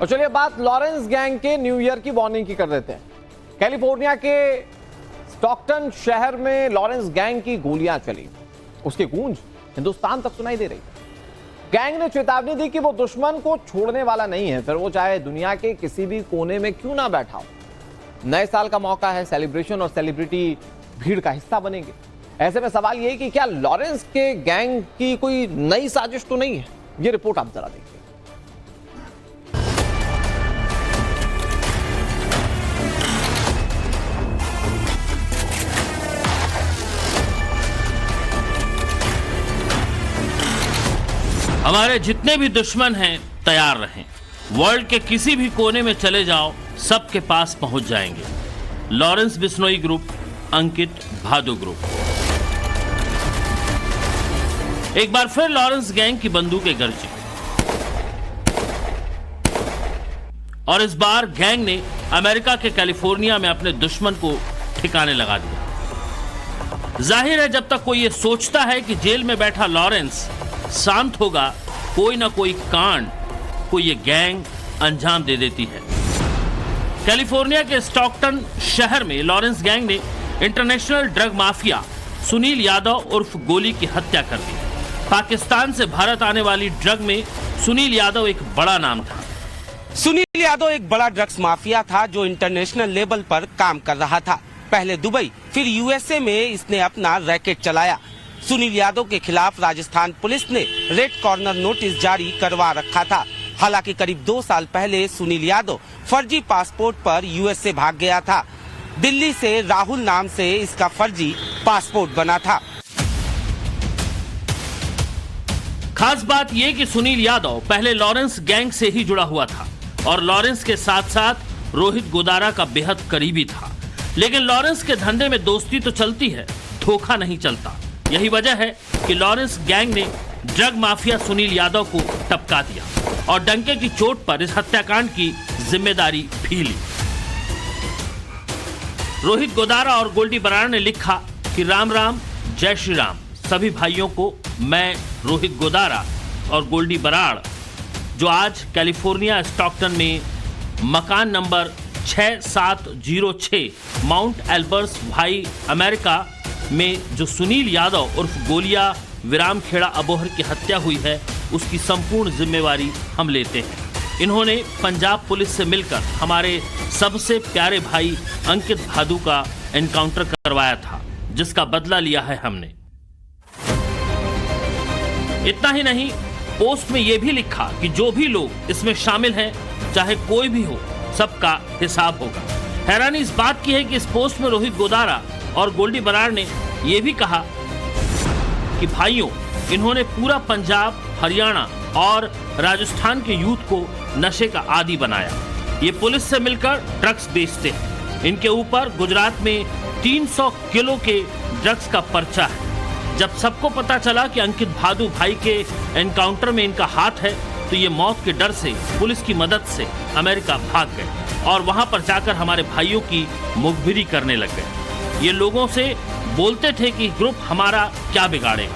और चलिए बात लॉरेंस गैंग के न्यू ईयर की वार्निंग की कर देते हैं। कैलिफोर्निया के स्टॉकटन शहर में लॉरेंस गैंग की गोलियां चली, उसकी गूंज हिंदुस्तान तक सुनाई दे रही। गैंग ने चेतावनी दी कि वो दुश्मन को छोड़ने वाला नहीं है, फिर वो चाहे दुनिया के किसी भी कोने में क्यों ना बैठा हो। नए साल का मौका है, सेलिब्रेशन और सेलिब्रिटी भीड़ का हिस्सा बनेंगे। ऐसे में सवाल ये कि क्या लॉरेंस के गैंग की कोई नई साजिश तो नहीं है? ये रिपोर्ट आप जरा देखिए। हमारे जितने भी दुश्मन हैं तैयार रहें। वर्ल्ड के किसी भी कोने में चले जाओ, सबके पास पहुंच जाएंगे। लॉरेंस बिश्नोई ग्रुप, अंकित भादु ग्रुप। एक बार फिर लॉरेंस गैंग की बंदूकें गरजी और इस बार गैंग ने अमेरिका के कैलिफोर्निया में अपने दुश्मन को ठिकाने लगा दिया। जाहिर है जब तक कोई ये सोचता है कि जेल में बैठा लॉरेंस शांत होगा, कोई ना कोई कांड को ये गैंग अंजाम दे देती है। कैलिफोर्निया के स्टॉकटन शहर में लॉरेंस गैंग ने international drug mafia Sunil Yadav उर्फ गोली की हत्या कर दी। पाकिस्तान से भारत आने वाली ड्रग में सुनील यादव एक बड़ा नाम था। सुनील यादव एक बड़ा ड्रग्स माफिया था जो इंटरनेशनल लेवल पर काम कर रहा था। पहले दुबई, फिर यूएसए में इसने अपना रैकेट चलाया। सुनील यादव के खिलाफ राजस्थान पुलिस ने रेड कॉर्नर नोटिस जारी करवा रखा था। हालांकि करीब 2 साल पहले सुनील यादव फर्जी पासपोर्ट पर यूएसए भाग गया था। दिल्ली से राहुल नाम से इसका फर्जी पासपोर्ट बना था। खास बात यह कि सुनील यादव पहले लॉरेंस गैंग से ही जुड़ा हुआ था और लॉरेंस के साथ साथ रोहित गोदारा का बेहद करीबी था। लेकिन लॉरेंस के धंधे में दोस्ती तो चलती है, धोखा नहीं चलता। यही वजह है कि लॉरेंस गैंग ने ड्रग माफिया सुनील यादव को टपका दिया और डंके की चोट पर इस हत्याकांड की जिम्मेदारी भी ली। रोहित गोदारा और गोल्डी बराड़ ने लिखा कि राम राम, जय श्री राम सभी भाइयों को। मैं रोहित गोदारा और गोल्डी बराड़ जो आज कैलिफोर्निया स्टॉकटन में मकान नंबर 6706 माउंट एल्बर्स भाई अमेरिका में जो सुनील यादव उर्फ गोलिया विराम खेड़ा अबोहर की हत्या हुई है, उसकी संपूर्ण जिम्मेवारी हम लेते हैं। इन्होंने पंजाब पुलिस से मिलकर हमारे सबसे प्यारे भाई अंकित भादु का एनकाउंटर करवाया था, जिसका बदला लिया है हमने। इतना ही नहीं, पोस्ट में यह भी लिखा कि जो भी लोग इसमें शामिल हैं, चाहे कोई भी हो, सबका हिसाब होगा। हैरानी इस बात की है कि इस पोस्ट में रोहित गोदारा और गोल्डी बराड़ ने यह भी कहा कि भाइयों, इन्होंने पूरा पंजाब, हरियाणा और राजस्थान के यूथ को नशे का आदी बनाया। ये पुलिस से मिलकर ड्रग्स बेचते हैं। इनके ऊपर गुजरात में 300 किलो के ड्रग्स का पर्चा है। जब सबको पता चला कि अंकित भादु भाई के एनकाउंटर में इनका हाथ है, तो ये मौत के डर से पुलिस की मदद से अमेरिका भाग गए और वहां पर जाकर हमारे भाइयों की मुखबिरी करने लग गए। ये लोगों से बोलते थे कि ग्रुप हमारा क्या बिगाड़ेगा।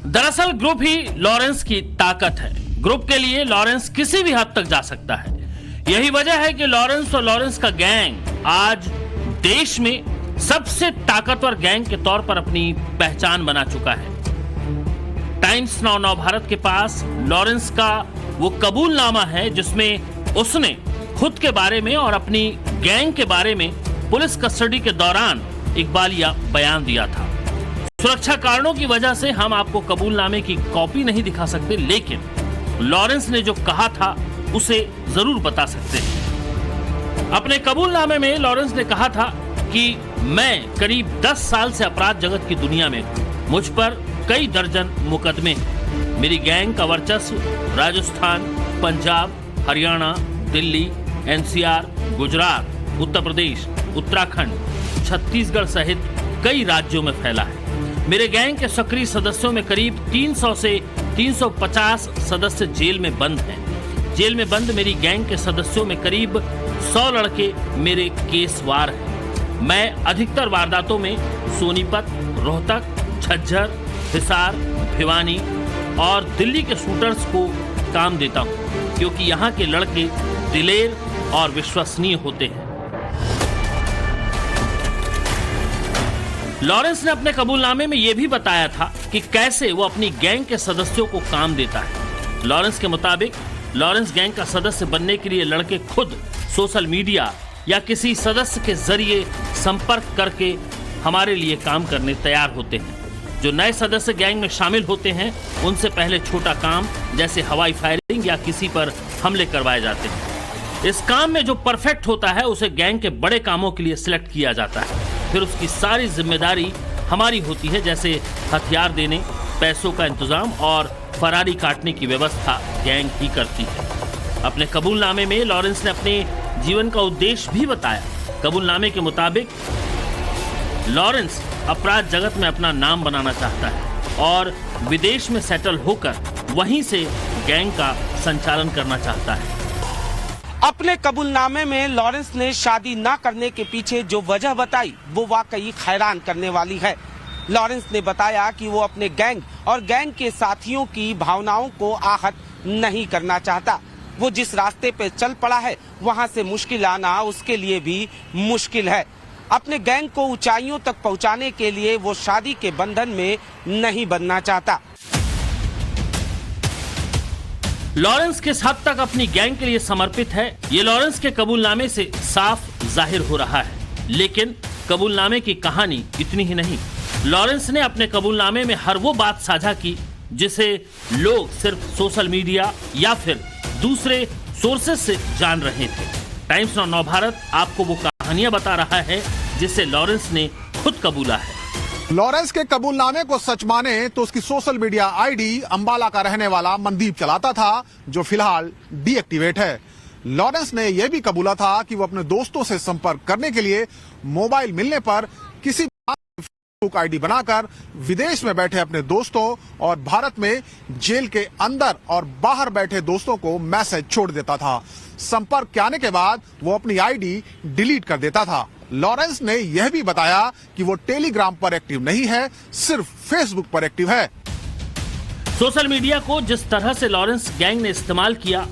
दरअसल ग्रुप ही लॉरेंस की ताकत है। ग्रुप के लिए लॉरेंस किसी भी हद तक जा सकता है। यही वजह है कि लॉरेंस और लॉरेंस का गैंग आज देश में सबसे ताकतवर गैंग के तौर पर अपनी पहचान बना चुका है। टाइम्स नाउ नवभारत के पास लॉरेंस का वो कबूलनामा है जिसमें उसने खुद के बारे में और अपनी गैंग के बारे में पुलिस कस्टडी के दौरान इकबालिया बयान दिया था। सुरक्षा कारणों की वजह से हम आपको कबूलनामे की कॉपी नहीं दिखा सकते, लेकिन लॉरेंस ने जो कहा था उसे जरूर बता सकते हैं। अपने कबूलनामे में लॉरेंस ने कहा था कि मैं करीब 10 साल से अपराध जगत की दुनिया में हूं। मुझ पर कई दर्जन मुकदमे हैं। मेरी गैंग का वर्चस्व राजस्थान, पंजाब, हरियाणा, दिल्ली, एनसीआर, गुजरात, उत्तर प्रदेश, उत्तराखंड, छत्तीसगढ़ सहित कई राज्यों में फैला है। मेरे गैंग के सक्रिय सदस्यों में करीब 300 से 350 सदस्य जेल में बंद हैं। जेल में बंद मेरी गैंग के सदस्यों में करीब 100 लड़के मेरे केसवार हैं। मैं अधिकतर वारदातों में सोनीपत, रोहतक, झज्जर, हिसार, भिवानी, और दिल्ली के शूटर्स को काम देता हूं, क्योंकि यहाँ के लड़के दिलेर और विश्वसनीय होते हैं। लॉरेंस ने अपने कबूलनामे में यह भी बताया था कि कैसे वो अपनी गैंग के सदस्यों को काम देता है। लॉरेंस के मुताबिक लॉरेंस गैंग का सदस्य बनने के लिए लड़के खुद सोशल मीडिया या किसी सदस्य के जरिए संपर्क करके हमारे लिए काम करने तैयार होते हैं। जो नए सदस्य गैंग में शामिल होते हैं उनसे पहले छोटा काम जैसे हवाई फायरिंग या किसी पर हमले करवाए जाते हैं। इस काम में जो परफेक्ट होता है उसे गैंग के बड़े कामों के लिए सिलेक्ट किया जाता है। फिर उसकी सारी जिम्मेदारी हमारी होती है, जैसे हथियार देने, पैसों का इंतजाम और फरारी काटने की व्यवस्था गैंग ही करती है। अपने कबूलनामे में लॉरेंस ने अपने जीवन का उद्देश्य भी बताया। कबूलनामे के मुताबिक लॉरेंस अपराध जगत में अपना नाम बनाना चाहता है और विदेश में सेटल होकर वहीं से गैंग का संचालन करना चाहता है। अपने कबूलनामे में लॉरेंस ने शादी न करने के पीछे जो वजह बताई वो वाकई हैरान करने वाली है। लॉरेंस ने बताया कि वो अपने गैंग और गैंग के साथियों की भावनाओं को आहत नहीं करना चाहता। वो जिस रास्ते पे चल पड़ा है वहां से मुश्किल आना उसके लिए भी मुश्किल है। अपने गैंग को ऊंचाइयों तक पहुंचाने के लिए वो शादी के बंधन में नहीं बनना चाहता। लॉरेंस किस हद तक अपनी गैंग के लिए समर्पित है, ये लॉरेंस के कबूलनामे से साफ जाहिर हो रहा है। लेकिन कबूलनामे की कहानी इतनी ही नहीं। लॉरेंस ने अपने कबूलनामे में हर वो बात साझा की जिसे लोग सिर्फ सोशल मीडिया या फिर दूसरे सोर्सेज से जान रहे थे। टाइम्स नाउ नवभारत आपको वो कहानियां बता रहा है जिसे लॉरेंस ने खुद कबूला है। लॉरेंस के कबूलनामे को सच माने तो उसकी सोशल मीडिया आईडी अंबाला का रहने वाला मनदीप चलाता था, जो फिलहाल डीएक्टिवेट है। लॉरेंस ने यह भी कबूला था कि वो अपने दोस्तों से संपर्क करने के लिए मोबाइल मिलने पर किसी फेसबुक आईडी बनाकर विदेश में बैठे अपने दोस्तों और भारत में जेल के अंदर और बाहर बैठे दोस्तों को मैसेज छोड़ देता था। संपर्क के आने के बाद वो अपनी आईडी डिलीट कर देता था। लॉरेंस ने यह भी बताया कि वो टेलीग्राम पर एक्टिव नहीं है, सिर्फ फेसबुक पर एक्टिव है। सोशल मीडिया को जिस तरह से लॉरेंस गैंग ने इस्तेमाल किया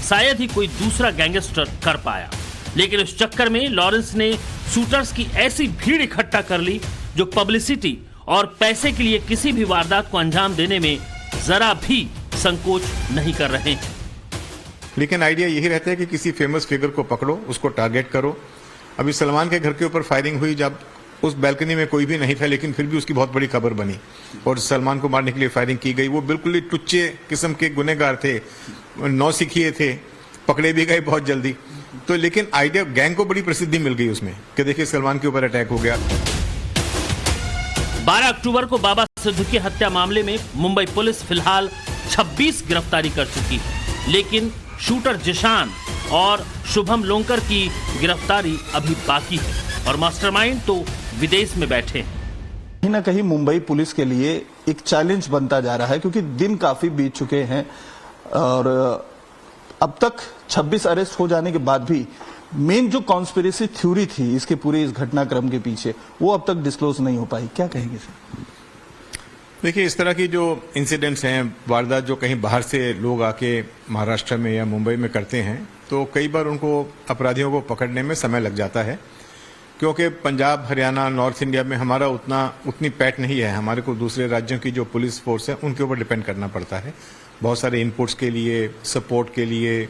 शायद ही कोई दूसरा गैंगस्टर कर पाया। लेकिन इस चक्कर में लॉरेंस ने शूटर्स की ऐसी भीड़ इकट्ठा कर ली जो पब्लिसिटी और पैसे के लिए किसी भी वारदात को अंजाम देने में जरा भी संकोच नहीं कर रहे हैं। लेकिन आइडिया यही रहता है कि किसी फेमस फिगर को पकड़ो, उसको टारगेट करो। अभी सलमान के घर के ऊपर फायरिंग हुई जब उस बैल्कनी में कोई भी नहीं था, लेकिन फिर भी उसकी बहुत बड़ी खबर बनी और सलमान को मारने के लिए फायरिंग की गई। वो बिल्कुल ही टुच्चे किस्म के गुनहगार थे, नौसिखिए थे, पकड़े भी गए बहुत जल्दी। तो लेकिन आइडिया गैंग को बड़ी प्रसिद्धि मिल गई उसमें कि देखिए सलमान के ऊपर अटैक हो गया। 12 अक्टूबर को बाबा सिद्धू की हत्या मामले में मुंबई पुलिस फिलहाल 26 गिरफ्तारी कर चुकी है, लेकिन शूटर जिशान और शुभम लोंकर की गिरफ्तारी अभी बाकी है और मास्टरमाइंड तो विदेश में बैठे हैं। कहीं ना कहीं मुंबई पुलिस के लिए एक चैलेंज बनता जा रहा है, क्योंकि दिन काफी बीत चुके हैं और अब तक 26 अरेस्ट हो जाने के बाद भी मेन जो कॉन्स्पिरेसी थ्योरी थी इसके पूरे इस घटनाक्रम के पीछे वो अब तक डिस्क्लोज नहीं हो पाई। क्या कहेंगे सर? देखिए, इस तरह की जो इंसिडेंट्स हैं, वारदात जो कहीं बाहर से लोग आके महाराष्ट्र में या मुंबई में करते हैं, तो कई बार उनको अपराधियों को पकड़ने में समय लग जाता है, क्योंकि पंजाब, हरियाणा, नॉर्थ इंडिया में हमारा उतनी पैठ नहीं है। हमारे को दूसरे राज्यों की जो पुलिस फोर्स है उनके ऊपर डिपेंड करना पड़ता है, बहुत सारे इनपुट्स के लिए, सपोर्ट के लिए,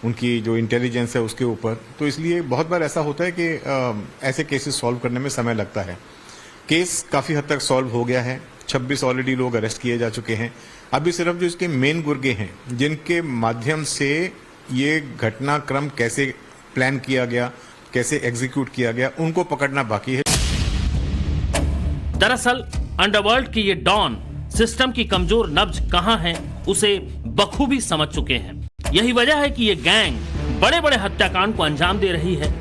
उनकी जो इंटेलिजेंस है उसके ऊपर। तो इसलिए बहुत बार ऐसा होता है कि ऐसे केसेस सॉल्व करने में समय लगता है। केस काफ़ी हद तक सॉल्व हो गया है, 26 ऑलरेडी लोग अरेस्ट किए जा चुके हैं। अभी सिर्फ जो इसके मेन गुर्गे हैं, जिनके माध्यम से ये घटनाक्रम कैसे प्लान किया गया, कैसे एग्जीक्यूट किया गया, उनको पकड़ना बाकी है। दरअसल अंडरवर्ल्ड की ये डॉन सिस्टम की कमजोर नब्ज कहां है उसे बखूबी समझ चुके हैं। यही वजह है कि ये गैंग बड़े बड़े हत्याकांड को अंजाम दे रही है,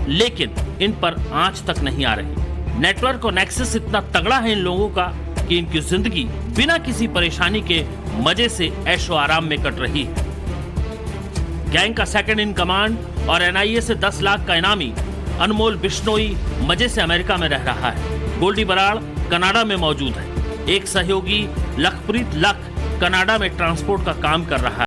लेकिन इन पर आंच तक नहीं आ रही। नेटवर्क और नेक्सस इतना तगड़ा है इन लोगों का कि इनकी जिंदगी बिना किसी परेशानी के मजे से ऐशो आराम में कट रही है। गैंग का सेकंड इन कमांड और एनआईए से 10 लाख का इनामी अनमोल बिश्नोई मजे से अमेरिका में रह रहा है। गोल्डी बराड़ कनाडा में मौजूद है। एक सहयोगी लखप्रीत लख कनाडा में ट्रांसपोर्ट का काम कर रहा